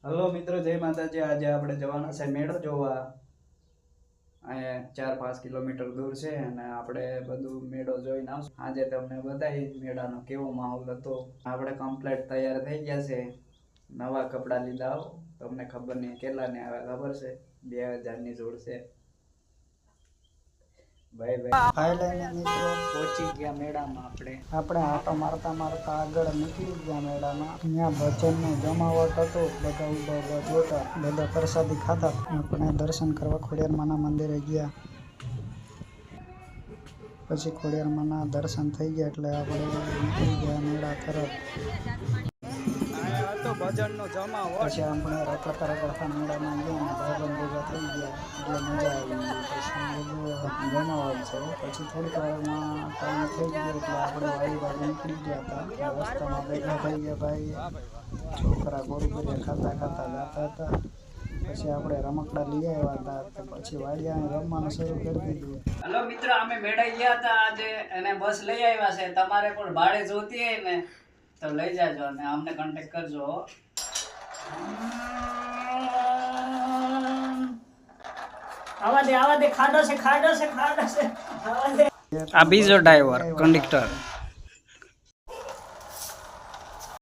Hello મિત્રો, જય માતાજી। આજે આપણે જવાના છે મેળો જોવા। અહીંયા 4-5 કિલોમીટર દૂર છે અને આપણે બધું મેળો જોઈને આવશું। આજે તમને બતાવી મેળાનો કેવો માહોલ હતો। આપણે કમ્પ્લીટ તૈયાર થઈ ગયા છે, નવા કપડાં લીધા। તમને ખબર નહીં કેટલાને આવે, ખબર છે 2000 ની જોડ છે ભાઈ। ફાઇનલી મિત્રો પહોંચી ગયા મેળામાં। આપણે આટો મારતા મારતા આગળ નીકળી ગયા મેળામાં। અહીંયા ભજનનો જમાવટ હતો, બધા ઉભા જોતા, બધા પ્રસાદી ખાતા। આપણે દર્શન કરવા ખોડિયારમાંના મંદિરે ગયા। પછી ખોડિયારમાંના દર્શન થઈ ગયા એટલે આપણે નીકળી ગયા મેળા તરફ। ભજનનો જમાવટ પછી આપણે રખડતા રખડતા મેળામાં ગયા અને ભાઈબંધ ભેગા થઈ ગયા એટલે મજા આવી। પછી બધું જમાવટ છે। પછી થોડીક વારમાં ટાઈમ થઈ ગયો એટલે આપણે વાડી બાજુ નીકળી ગયા હતા। રસ્તામાં ભેગા થઈ ગયા ભાઈ છોકરા ગોળગોળિયા ખાતા ખાતા ગાતા હતા। પછી આપણે રમકડા લઈ આવ્યા હતા, પછી વાડિયાને રમવાનું શરૂ કરી દીધું। હલો મિત્રો, અમે મેળા ગયા હતા આજે અને બસ લઈ આવ્યા છે। તમારે પણ ભાડે જોતી હોય ને તો લઈ જાજો અને અમને કોન્ટેક્ટ કરજો। આવા દે ખાડો છે, આવા દે। આ બીજો ડ્રાઈવર કંડક્ટર।